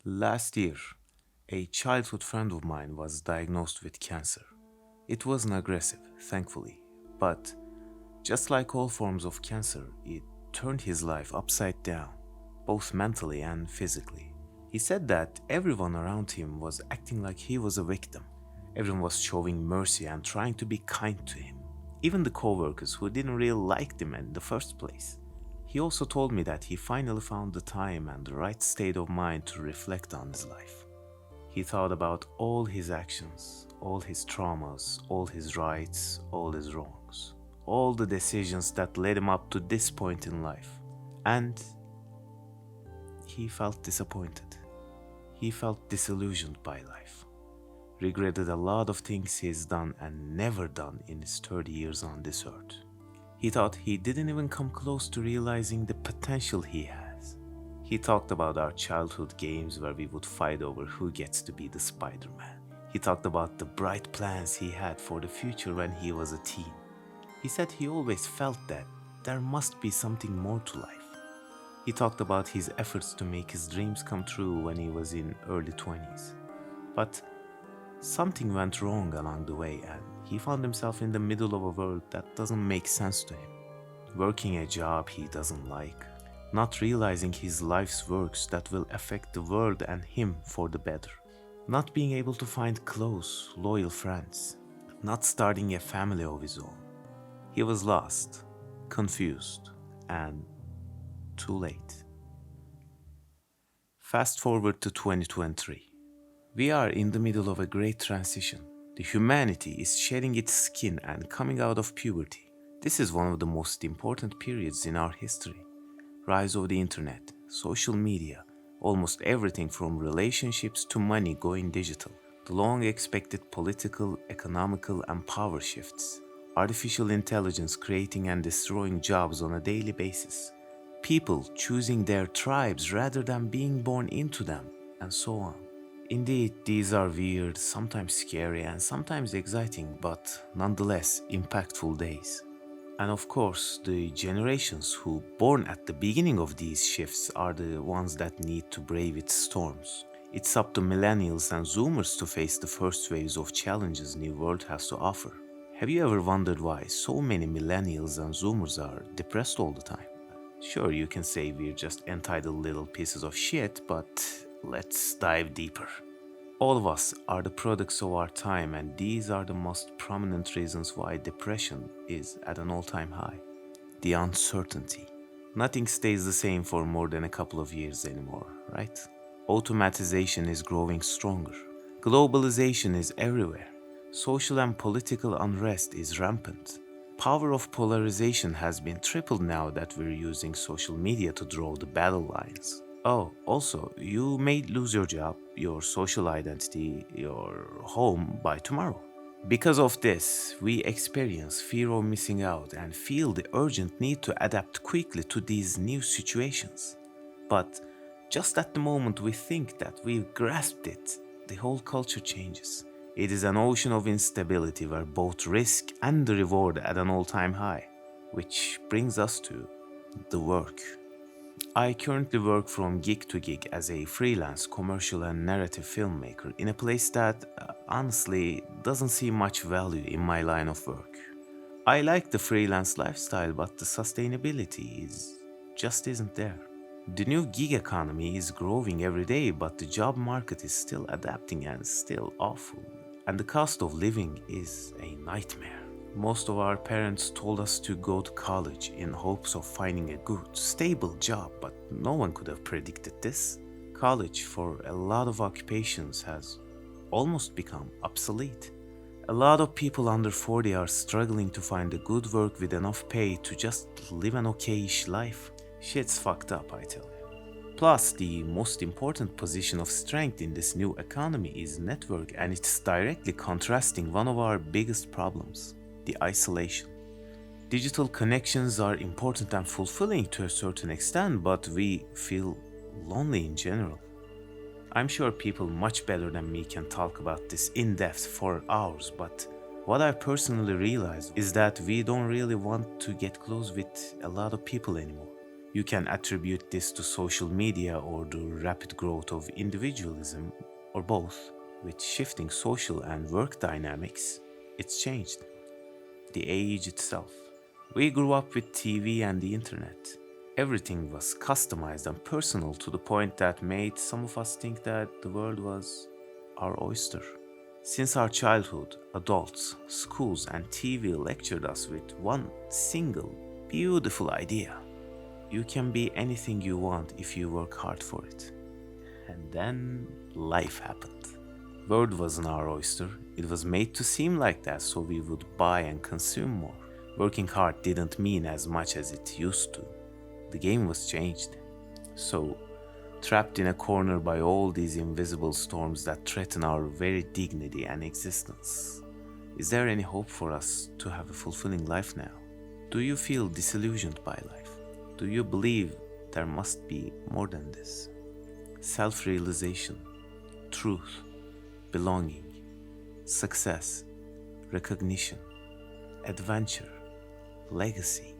Last year, a childhood friend of mine was diagnosed with cancer. It wasn't aggressive, thankfully, but just like all forms of cancer, it turned his life upside down, both mentally and physically. He said that everyone around him was acting like he was a victim. Everyone was showing mercy and trying to be kind to him, even the coworkers who didn't really like him in the first place. He also told me that he finally found the time and the right state of mind to reflect on his life. He thought about all his actions, all his traumas, all his rights, all his wrongs, all the decisions that led him up to this point in life. And he felt disappointed. He felt disillusioned by life, regretted a lot of things he's done and never done in his 30 years on this earth. He thought he didn't even come close to realizing the potential he has. He talked about our childhood games where we would fight over who gets to be the Spider-Man. He talked about the bright plans he had for the future when he was a teen. He said he always felt that there must be something more to life. He talked about his efforts to make his dreams come true when he was in early 20s. But something went wrong along the way and he found himself in the middle of a world that doesn't make sense to him. Working a job he doesn't like, not realizing his life's works that will affect the world and him for the better, not being able to find close, loyal friends, not starting a family of his own. He was lost, confused, and too late. Fast forward to 2023. We are in the middle of a great transition. The humanity is shedding its skin and coming out of puberty. This is one of the most important periods in our history. Rise of the internet, social media, almost everything from relationships to money going digital. The long expected political, economical, and power shifts. Artificial intelligence creating and destroying jobs on a daily basis. People choosing their tribes rather than being born into them, and so on. Indeed, these are weird, sometimes scary, and sometimes exciting, but nonetheless impactful days. And of course, the generations who born at the beginning of these shifts are the ones that need to brave its storms. It's up to millennials and zoomers to face the first waves of challenges new world has to offer. Have you ever wondered why so many millennials and zoomers are depressed all the time? Sure, you can say we're just entitled little pieces of shit, but let's dive deeper. All of us are the products of our time, and these are the most prominent reasons why depression is at an all-time high. The uncertainty. Nothing stays the same for more than a couple of years anymore, right? Automatization is growing stronger. Globalization is everywhere. Social and political unrest is rampant. Power of polarization has been tripled now that we're using social media to draw the battle lines. Oh, also, you may lose your job, your social identity, your home by tomorrow. Because of this, we experience fear of missing out and feel the urgent need to adapt quickly to these new situations. But just at the moment we think that we've grasped it, the whole culture changes. It is an ocean of instability where both risk and the reward at an all-time high, which brings us to the work. I currently work from gig to gig as a freelance commercial and narrative filmmaker in a place that honestly doesn't see much value in my line of work. I like the freelance lifestyle, but the sustainability is just isn't there. The new gig economy is growing every day, but the job market is still adapting and still awful. And the cost of living is a nightmare. Most of our parents told us to go to college in hopes of finding a good, stable job, but no one could have predicted this. College for a lot of occupations has almost become obsolete. A lot of people under 40 are struggling to find a good work with enough pay to just live an okayish life. Shit's fucked up, I tell you. Plus, the most important position of strength in this new economy is network, and it's directly contrasting one of our biggest problems, the isolation. Digital connections are important and fulfilling to a certain extent, but we feel lonely in general. I'm sure people much better than me can talk about this in depth for hours, but what I personally realized is that we don't really want to get close with a lot of people anymore. You can attribute this to social media or the rapid growth of individualism, or both. With shifting social and work dynamics, it's changed. The age itself. We grew up with TV and the internet. Everything was customized and personal to the point that made some of us think that the world was our oyster. Since our childhood, adults, schools, and TV lectured us with one single, beautiful idea. You can be anything you want if you work hard for it. And then life happened. World wasn't our oyster. It was made to seem like that so we would buy and consume more. Working hard didn't mean as much as it used to. The game was changed. So, trapped in a corner by all these invisible storms that threaten our very dignity and existence. Is there any hope for us to have a fulfilling life now? Do you feel disillusioned by life? Do you believe there must be more than this? Self-realization, truth, belonging, success, recognition, adventure, legacy,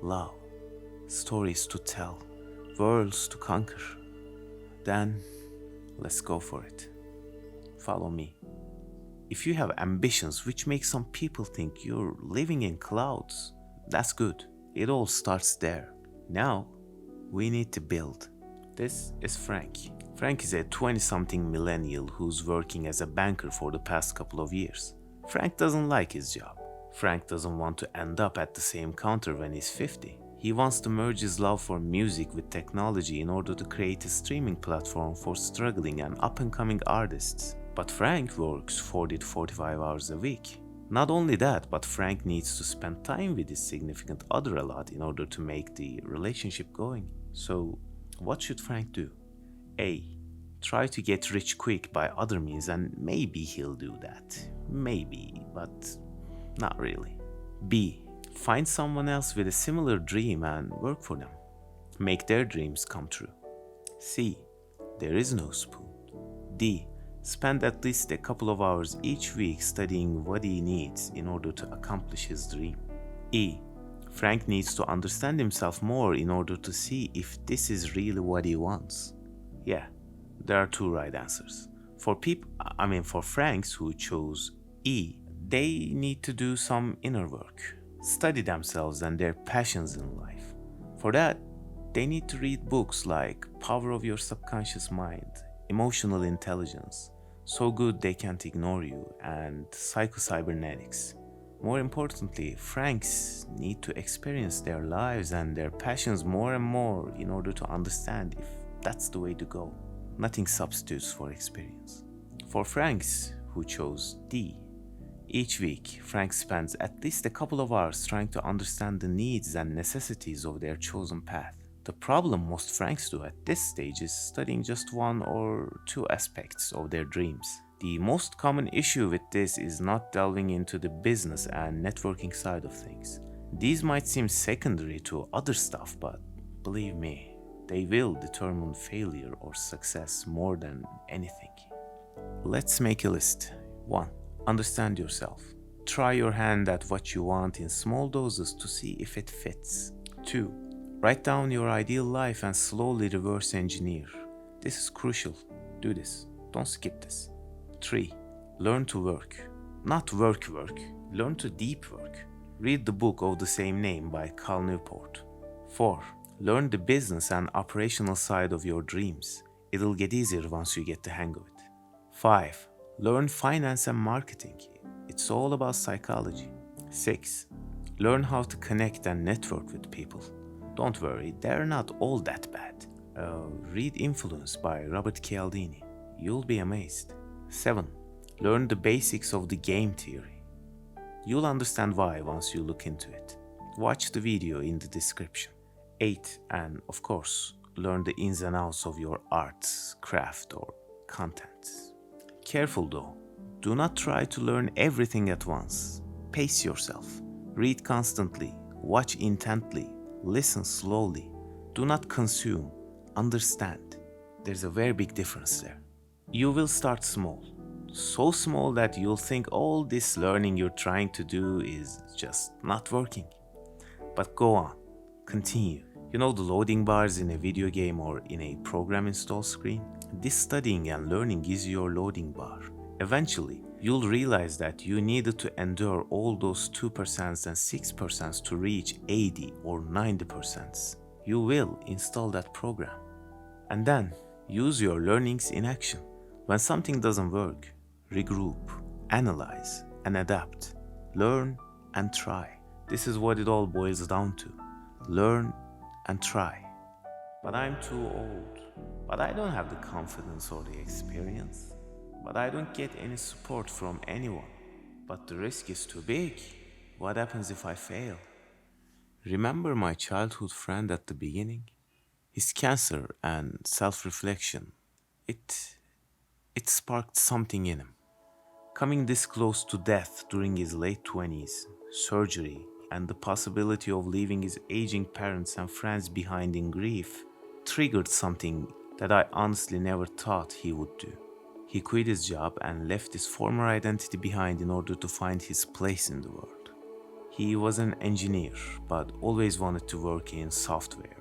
love, stories to tell, worlds to conquer. Then, let's go for it. Follow me. If you have ambitions which make some people think you're living in clouds, that's good. It all starts there. Now, we need to build. This is Frank. Frank is a 20-something millennial who's working as a banker for the past couple of years. Frank doesn't like his job. Frank doesn't want to end up at the same counter when he's 50. He wants to merge his love for music with technology in order to create a streaming platform for struggling and up-and-coming artists. But Frank works 40 to 45 hours a week. Not only that, but Frank needs to spend time with his significant other a lot in order to make the relationship going. So, what should Frank do? A. Try to get rich quick by other means, and maybe he'll do that. Maybe, but not really. B. Find someone else with a similar dream and work for them. Make their dreams come true. C. There is no spoon. D. Spend at least a couple of hours each week studying what he needs in order to accomplish his dream. E. Frank needs to understand himself more in order to see if this is really what he wants. Yeah, there are two right answers. For Franks who chose E, they need to do some inner work. Study themselves and their passions in life. For that, they need to read books like Power of Your Subconscious Mind, Emotional Intelligence, So Good They Can't Ignore You, and Psycho-Cybernetics. More importantly, Franks need to experience their lives and their passions more and more in order to understand if that's the way to go. Nothing substitutes for experience. For Franks who chose D, each week, Frank spends at least a couple of hours trying to understand the needs and necessities of their chosen path. The problem most Franks do at this stage is studying just one or two aspects of their dreams. The most common issue with this is not delving into the business and networking side of things. These might seem secondary to other stuff, but believe me, they will determine failure or success more than anything. Let's make a list. 1. Understand yourself. Try your hand at what you want in small doses to see if it fits. 2. Write down your ideal life and slowly reverse engineer. This is crucial. Do this. Don't skip this. 3. Learn to work. Not work. Learn to deep work. Read the book of the same name by Cal Newport. 4. Learn the business and operational side of your dreams. It'll get easier once you get the hang of it. 5. Learn finance and marketing. It's all about psychology. 6. Learn how to connect and network with people. Don't worry, they're not all that bad. Read Influence by Robert Cialdini. You'll be amazed. 7. Learn the basics of the game theory. You'll understand why once you look into it. Watch the video in the description. 8. And of course, learn the ins and outs of your arts, craft, or content. Careful though, do not try to learn everything at once. Pace yourself. Read constantly, watch intently, listen slowly. Do not consume, understand. There's a very big difference there. You will start small. So small that you'll think all this learning you're trying to do is just not working. But go on, continue. You know the loading bars in a video game or in a program install screen? This studying and learning is your loading bar. Eventually, you'll realize that you needed to endure all those 2% and 6% to reach 80 or 90%. You will install that program. And then, use your learnings in action. When something doesn't work, regroup, analyze, and adapt. Learn and try. This is what it all boils down to. Learn and try. But I'm too old. But I don't have the confidence or the experience. But I don't get any support from anyone. But the risk is too big. What happens if I fail? Remember my childhood friend at the beginning? His cancer and self-reflection. It sparked something in him. Coming this close to death during his late 20s, surgery, and the possibility of leaving his aging parents and friends behind in grief triggered something that I honestly never thought he would do. He quit his job and left his former identity behind in order to find his place in the world. He was an engineer, but always wanted to work in software,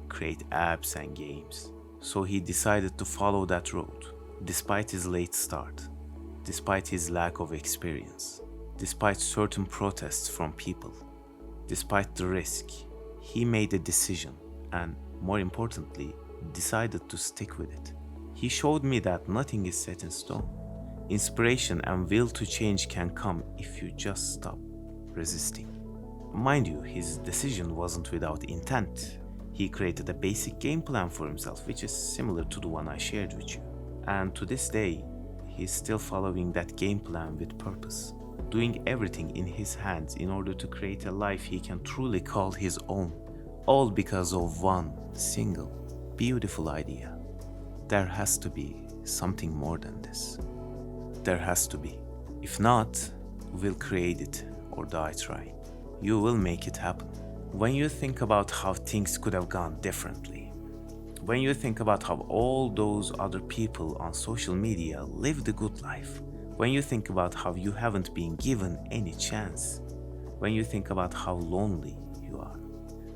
create apps and games. So he decided to follow that road, despite his late start, despite his lack of experience, despite certain protests from people, despite the risk. He made a decision and, more importantly, decided to stick with it. He showed me that nothing is set in stone. Inspiration and will to change can come if you just stop resisting. Mind you, his decision wasn't without intent. He created a basic game plan for himself, which is similar to the one I shared with you. And to this day, he's still following that game plan with purpose, doing everything in his hands in order to create a life he can truly call his own, all because of one single, beautiful idea. There has to be something more than this. There has to be. If not, we'll create it or die trying. You will make it happen. When you think about how things could have gone differently, when you think about how all those other people on social media lived a good life, when you think about how you haven't been given any chance, when you think about how lonely you are,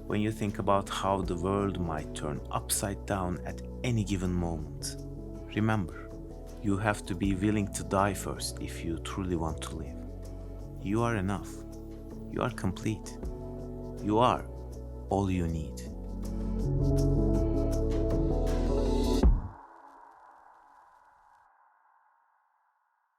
when you think about how the world might turn upside down at any given moment, remember, you have to be willing to die first if you truly want to live. You are enough. You are complete. You are all you need.